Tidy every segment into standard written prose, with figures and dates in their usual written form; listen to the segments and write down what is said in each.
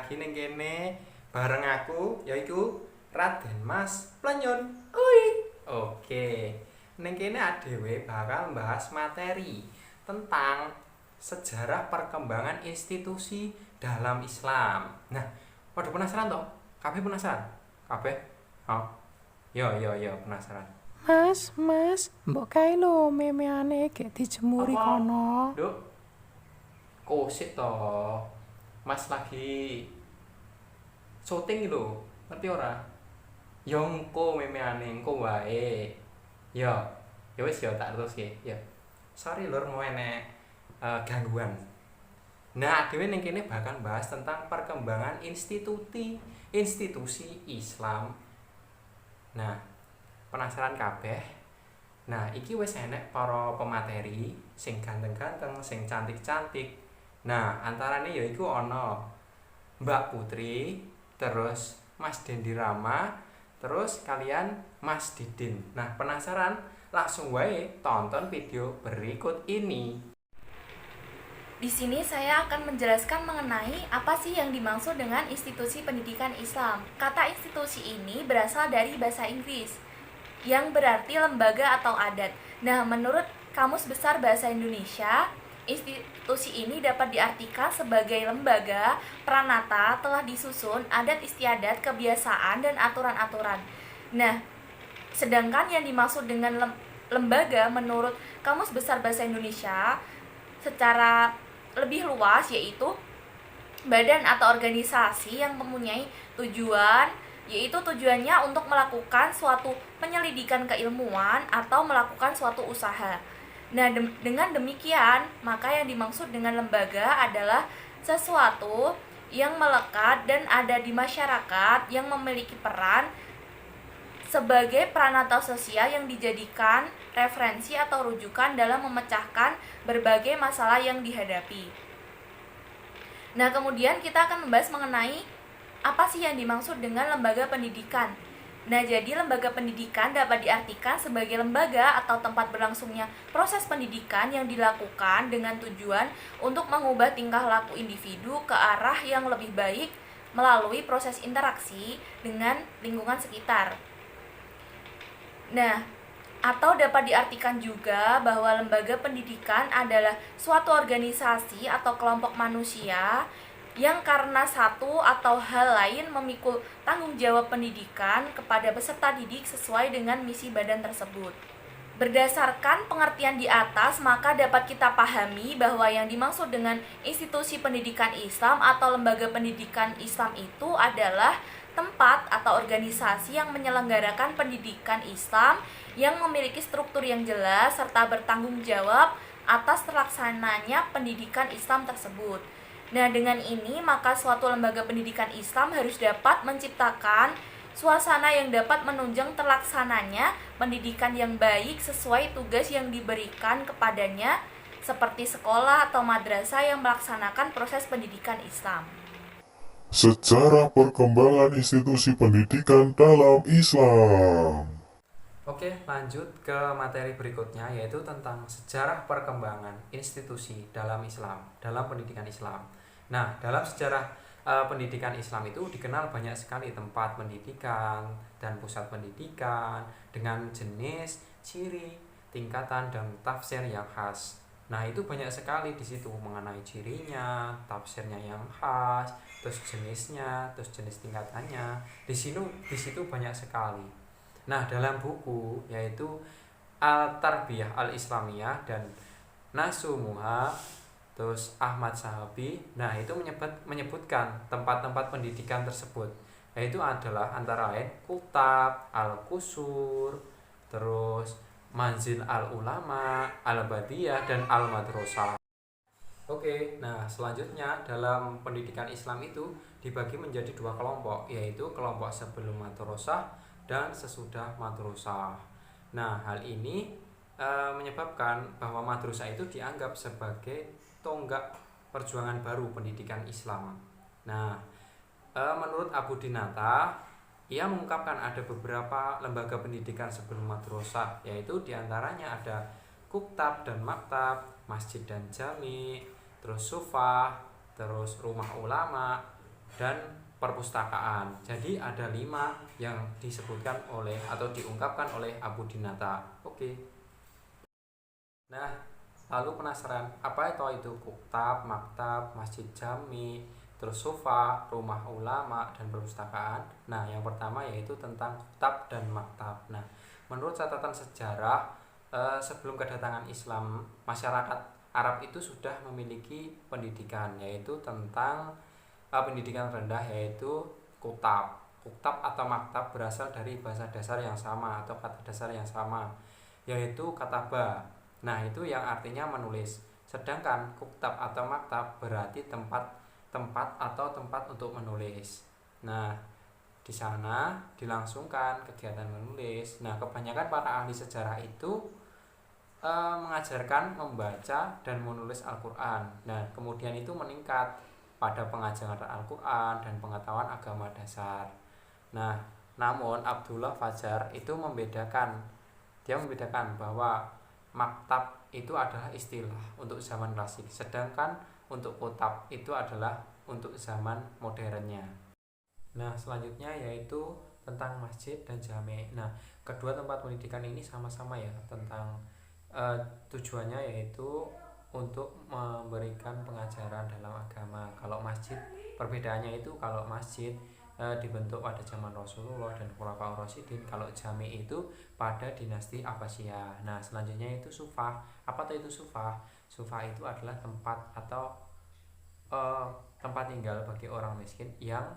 lagi ning kene bareng aku yaiku Raden Mas Plenyun. Ui. Oke. Ning kene adewe bakal bahas materi tentang sejarah perkembangan institusi dalam Islam. Nah, pada penasaran toh? Kabeh penasaran? Kabeh? Oh. Yo penasaran. Mas, mbok kae lho memeane gek dijemuri Apa? kono. Duk, kosik toh. Mas lagi syuting lho. Ngerti ora? Yo engko memeane engko wae. Yo, ya wis yo tak teruske. Ya. Sorry lur mau enek gangguan. Nah, dhewe ning kene bakal bahas tentang perkembangan institusi Islam. Nah, penasaran kabeh? Nah, iki wis enek para pemateri sing ganteng-ganteng, sing cantik-cantik. Nah, antarane yaiku ana Mbak Putri, terus Mas Dendi Rama, terus kalian Mas Didin. Nah, penasaran? Langsung wae tonton video berikut ini. Di sini saya akan menjelaskan mengenai apa sih yang dimaksud dengan institusi pendidikan Islam. Kata institusi ini berasal dari bahasa Inggris yang berarti lembaga atau adat. Nah, menurut Kamus Besar Bahasa Indonesia, institusi ini dapat diartikan sebagai lembaga, pranata, telah disusun, adat istiadat, kebiasaan, dan aturan-aturan. Nah, sedangkan yang dimaksud dengan lembaga menurut Kamus Besar Bahasa Indonesia secara lebih luas yaitu badan atau organisasi yang mempunyai tujuan, yaitu tujuannya untuk melakukan suatu penyelidikan keilmuan atau melakukan suatu usaha. Nah, dengan demikian, maka yang dimaksud dengan lembaga adalah sesuatu yang melekat dan ada di masyarakat yang memiliki peran sebagai peranata sosial yang dijadikan referensi atau rujukan dalam memecahkan berbagai masalah yang dihadapi. Nah, kemudian kita akan membahas mengenai apa sih yang dimaksud dengan lembaga pendidikan. Nah, jadi lembaga pendidikan dapat diartikan sebagai lembaga atau tempat berlangsungnya proses pendidikan yang dilakukan dengan tujuan untuk mengubah tingkah laku individu ke arah yang lebih baik melalui proses interaksi dengan lingkungan sekitar. Nah, atau dapat diartikan juga bahwa lembaga pendidikan adalah suatu organisasi atau kelompok manusia yang karena satu atau hal lain memikul tanggung jawab pendidikan kepada peserta didik sesuai dengan misi badan tersebut. Berdasarkan pengertian di atas, maka dapat kita pahami bahwa yang dimaksud dengan institusi pendidikan Islam atau lembaga pendidikan Islam itu adalah tempat atau organisasi yang menyelenggarakan pendidikan Islam yang memiliki struktur yang jelas serta bertanggung jawab atas terlaksananya pendidikan Islam tersebut. Nah, dengan ini maka suatu lembaga pendidikan Islam harus dapat menciptakan suasana yang dapat menunjang terlaksananya pendidikan yang baik sesuai tugas yang diberikan kepadanya seperti sekolah atau madrasah yang melaksanakan proses pendidikan Islam. Sejarah perkembangan institusi pendidikan dalam Islam. Oke, lanjut ke materi berikutnya yaitu tentang sejarah perkembangan institusi dalam Islam, dalam pendidikan Islam. Nah, dalam sejarah pendidikan Islam itu dikenal banyak sekali tempat pendidikan dan pusat pendidikan dengan jenis, ciri, tingkatan, dan tafsir yang khas. Nah, itu banyak sekali di situ mengenai cirinya, tafsirnya yang khas, terus jenisnya, terus jenis tingkatannya. Di situ banyak sekali. Nah, dalam buku yaitu Al-Tarbiyah Al-Islamiyah dan Nasumuha, terus Ahmad Sahabi, nah itu menyebutkan tempat-tempat pendidikan tersebut, yaitu adalah antara lain Kutab, Al-Qusur, terus Manzil Al-Ulama, Al-Badiyah, dan Al-Madrasah. Oke, nah selanjutnya dalam pendidikan Islam itu dibagi menjadi dua kelompok, yaitu kelompok sebelum madrasah dan sesudah madrasah. Nah, hal ini menyebabkan bahwa madrasah itu dianggap sebagai tonggak perjuangan baru pendidikan Islam. Nah, menurut Abu Dinata, ia mengungkapkan ada beberapa lembaga pendidikan sebelum madrasah, yaitu diantaranya ada Kuktab dan Maktab, Masjid dan Jami, terus Sufah, terus Rumah Ulama, dan perpustakaan. Jadi ada 5 yang disebutkan oleh atau diungkapkan oleh Abu Dinata. Oke. Nah, lalu penasaran apa itu kuktab, maktab, masjid jami, terus sofa, rumah ulama, dan perpustakaan? Nah, yang pertama yaitu tentang kuktab dan maktab. Nah, menurut catatan sejarah, sebelum kedatangan Islam, masyarakat Arab itu sudah memiliki pendidikan, yaitu tentang pendidikan rendah, yaitu kuktab. Kuktab atau maktab berasal dari bahasa dasar yang sama atau kata dasar yang sama, yaitu kataba. Nah, itu yang artinya menulis. Sedangkan kuktab atau maktab berarti tempat atau tempat untuk menulis. Nah, di sana dilangsungkan kegiatan menulis. Nah, kebanyakan para ahli sejarah itu mengajarkan membaca dan menulis Al-Quran. Nah, kemudian itu meningkat pada pengajaran Al-Quran dan pengetahuan agama dasar. Nah, namun Abdullah Fajar itu membedakan bahwa maktab itu adalah istilah untuk zaman klasik, sedangkan untuk kutab itu adalah untuk zaman modernnya. Nah, selanjutnya yaitu tentang masjid dan jami. Nah, kedua tempat pendidikan ini sama-sama ya tentang tujuannya yaitu untuk memberikan pengajaran dalam agama. Kalau masjid, perbedaannya itu kalau masjid dibentuk pada zaman Rasulullah dan Khulafaur Rasyidin. Kalau jami itu pada dinasti Abbasiyah. Nah, selanjutnya itu sufah. Apa itu sufah? Sufah itu adalah tempat atau tempat tinggal bagi orang miskin yang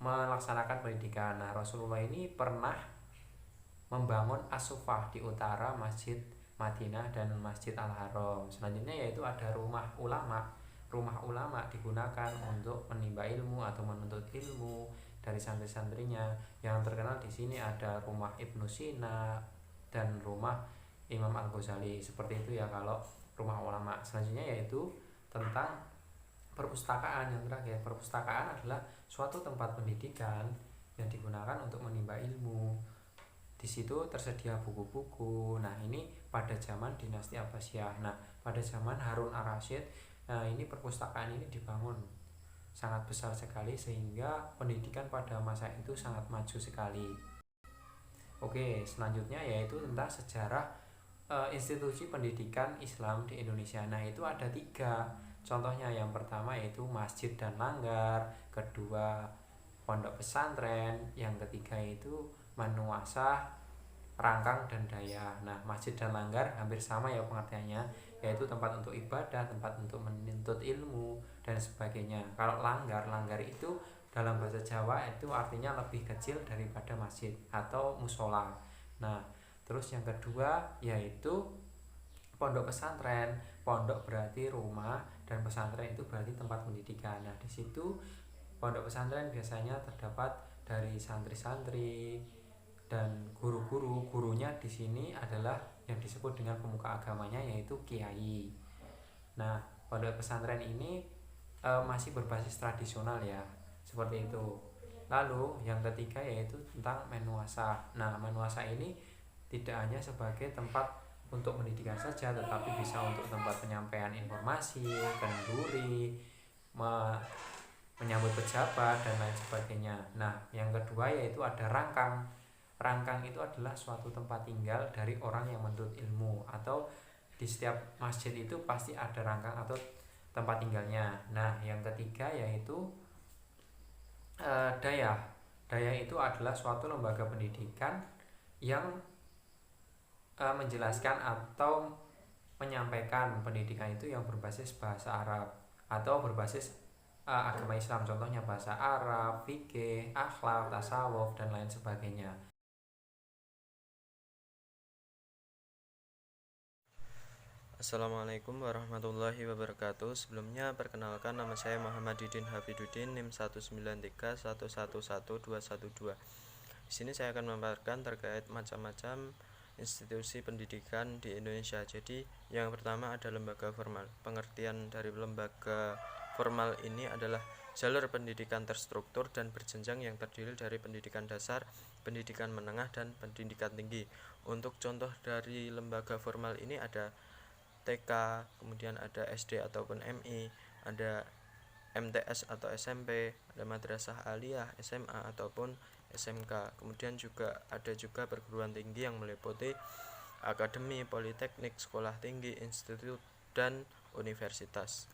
melaksanakan pendidikan. Nah, Rasulullah ini pernah membangun as-sufah di utara Masjid Madinah dan Masjid Al-Haram. Selanjutnya yaitu ada rumah ulama. Rumah ulama digunakan untuk menimba ilmu atau menuntut ilmu dari santri-santrinya. Yang terkenal di sini ada rumah Ibnu Sina dan rumah Imam Al-Ghazali. Seperti itu ya kalau rumah ulama. Selanjutnya yaitu tentang perpustakaan. Yang terakhir, perpustakaan adalah suatu tempat pendidikan yang digunakan untuk menimba ilmu. Di situ tersedia buku-buku. Nah, ini pada zaman dinasti Abbasiyah. Nah, pada zaman Harun Ar-Rasyid, ini perpustakaan ini dibangun sangat besar sekali sehingga pendidikan pada masa itu sangat maju sekali. Oke, selanjutnya yaitu tentang sejarah institusi pendidikan Islam di Indonesia. Nah, itu ada 3 contohnya. Yang pertama yaitu masjid dan langgar, kedua pondok pesantren, yang ketiga itu manuasah, rangkang, dan daya. Nah, masjid dan langgar hampir sama ya pengertiannya, yaitu tempat untuk ibadah, tempat untuk menuntut ilmu, dan sebagainya. Kalau langgar itu dalam bahasa Jawa itu artinya lebih kecil daripada masjid atau musola. Nah, terus yang kedua yaitu pondok pesantren. Pondok berarti rumah dan pesantren itu berarti tempat pendidikan. Nah, di situ pondok pesantren biasanya terdapat dari santri-santri dan guru-guru. Gurunya di sini adalah yang disebut dengan pemuka agamanya, yaitu kiai. Nah, pondok pesantren ini masih berbasis tradisional ya, seperti itu. Lalu yang ketiga yaitu tentang manuasah. Nah, manuasah ini tidak hanya sebagai tempat untuk pendidikan saja, tetapi bisa untuk tempat penyampaian informasi, kenduri, menyambut pejabat, dan lain sebagainya. Nah, yang kedua yaitu ada rangkang. Rangkang itu adalah suatu tempat tinggal dari orang yang menuntut ilmu, atau di setiap masjid itu pasti ada rangkang atau tempat tinggalnya. Nah, yang ketiga yaitu daya. Daya itu adalah suatu lembaga pendidikan yang menjelaskan atau menyampaikan pendidikan itu yang berbasis bahasa Arab atau berbasis agama Islam. Contohnya bahasa Arab, fikih, akhlak, tasawuf, dan lain sebagainya. Assalamualaikum warahmatullahi wabarakatuh. Sebelumnya perkenalkan, nama saya Muhammad Didin Hafiduddin, NIM 193111212. Di sini saya akan memaparkan terkait macam-macam institusi pendidikan di Indonesia. Jadi, yang pertama ada lembaga formal. Pengertian dari lembaga formal ini adalah jalur pendidikan terstruktur dan berjenjang yang terdiri dari pendidikan dasar, pendidikan menengah, dan pendidikan tinggi. Untuk contoh dari lembaga formal ini ada TK, kemudian ada SD ataupun MI, ada MTS atau SMP, ada madrasah aliyah, SMA ataupun SMK. Kemudian ada juga perguruan tinggi yang meliputi akademi, politeknik, sekolah tinggi, institut, dan universitas.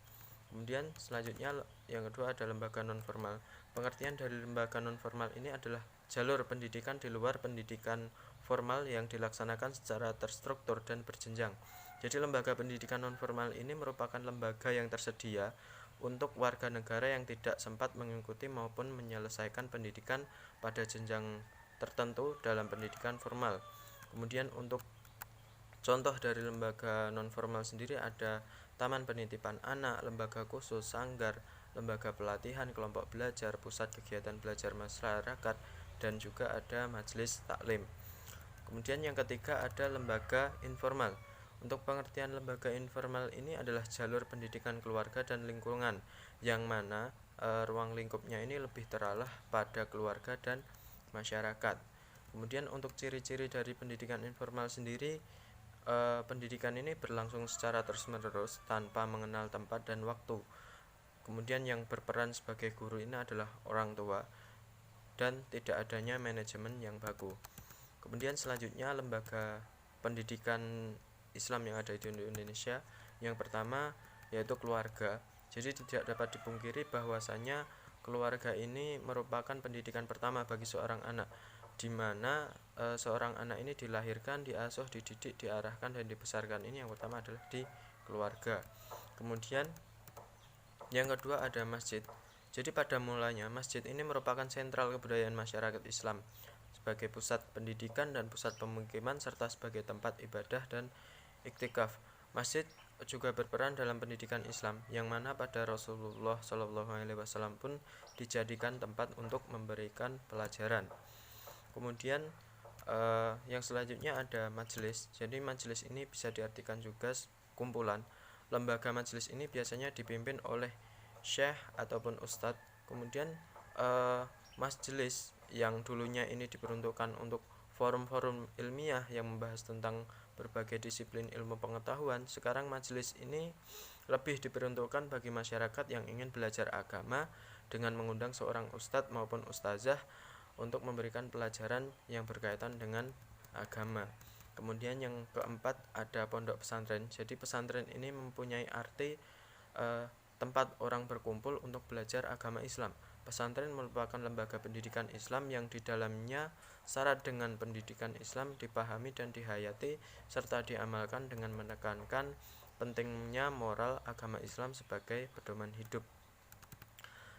Kemudian selanjutnya yang kedua ada lembaga nonformal. Pengertian dari lembaga nonformal ini adalah jalur pendidikan di luar pendidikan formal yang dilaksanakan secara terstruktur dan berjenjang. Jadi lembaga pendidikan nonformal ini merupakan lembaga yang tersedia untuk warga negara yang tidak sempat mengikuti maupun menyelesaikan pendidikan pada jenjang tertentu dalam pendidikan formal. Kemudian untuk contoh dari lembaga nonformal sendiri ada taman penitipan anak, lembaga khusus, sanggar, lembaga pelatihan, kelompok belajar, pusat kegiatan belajar masyarakat, dan juga ada majelis taklim. Kemudian yang ketiga ada lembaga informal. Untuk pengertian lembaga informal ini adalah jalur pendidikan keluarga dan lingkungan, yang mana ruang lingkupnya ini lebih terarah pada keluarga dan masyarakat. Kemudian untuk ciri-ciri dari pendidikan informal sendiri, pendidikan ini berlangsung secara terus-menerus tanpa mengenal tempat dan waktu. Kemudian yang berperan sebagai guru ini adalah orang tua dan tidak adanya manajemen yang baku. Kemudian selanjutnya lembaga pendidikan Islam yang ada di Indonesia, yang pertama yaitu keluarga. Jadi tidak dapat dipungkiri bahwasanya keluarga ini merupakan pendidikan pertama bagi seorang anak, di mana seorang anak ini dilahirkan, diasuh, dididik, diarahkan, dan dibesarkan. Ini yang pertama adalah di keluarga. Kemudian yang kedua ada masjid. Jadi pada mulanya masjid ini merupakan sentral kebudayaan masyarakat Islam sebagai pusat pendidikan dan pusat pemukiman serta sebagai tempat ibadah dan iktikaf. Masjid juga berperan dalam pendidikan Islam, yang mana pada Rasulullah SAW pun dijadikan tempat untuk memberikan pelajaran. Kemudian yang selanjutnya ada majelis. Jadi majelis ini bisa diartikan juga kumpulan. Lembaga majelis ini biasanya dipimpin oleh syekh ataupun ustadz. Kemudian majelis yang dulunya ini diperuntukkan untuk forum-forum ilmiah yang membahas tentang berbagai disiplin ilmu pengetahuan, sekarang majelis ini lebih diperuntukkan bagi masyarakat yang ingin belajar agama dengan mengundang seorang ustadz maupun ustazah untuk memberikan pelajaran yang berkaitan dengan agama. Kemudian yang keempat ada pondok pesantren. Jadi pesantren ini mempunyai arti tempat orang berkumpul untuk belajar agama Islam. Pesantren merupakan lembaga pendidikan Islam yang di dalamnya syarat dengan pendidikan Islam dipahami dan dihayati serta diamalkan dengan menekankan pentingnya moral agama Islam sebagai pedoman hidup.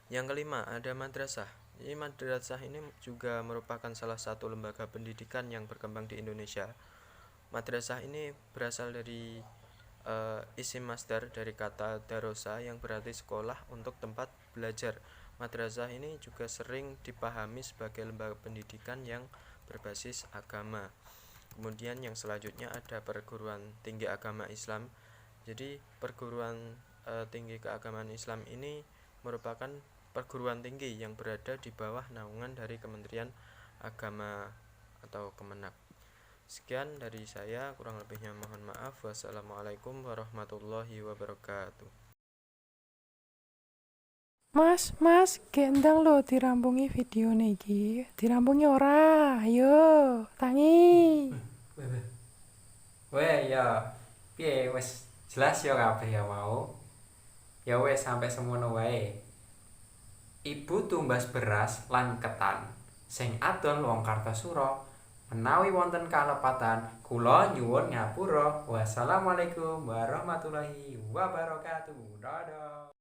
Yang kelima ada madrasah. Jadi madrasah ini juga merupakan salah satu lembaga pendidikan yang berkembang di Indonesia. Madrasah ini berasal dari isim masdar dari kata darosa yang berarti sekolah untuk tempat belajar. Madrasah ini juga sering dipahami sebagai lembaga pendidikan yang berbasis agama. Kemudian yang selanjutnya ada perguruan tinggi agama Islam. Jadi perguruan tinggi keagamaan Islam ini merupakan perguruan tinggi yang berada di bawah naungan dari Kementerian Agama atau Kemenak. Sekian dari saya, kurang lebihnya mohon maaf. Wassalamualaikum warahmatullahi wabarakatuh. Mas, gendang lo dirampungi video niki. Dirampungi ora? Ayo, tangi. Weh ya, piye wis jelas ya kabeh ya mau. Ya wis sampai semono wae. Ibu tumbas beras lan ketan sing adon wong Kartasura. Menawi wonten kalepatan, kula nyuwun ngapura. Wassalamualaikum warahmatullahi wabarakatuh. Dadah.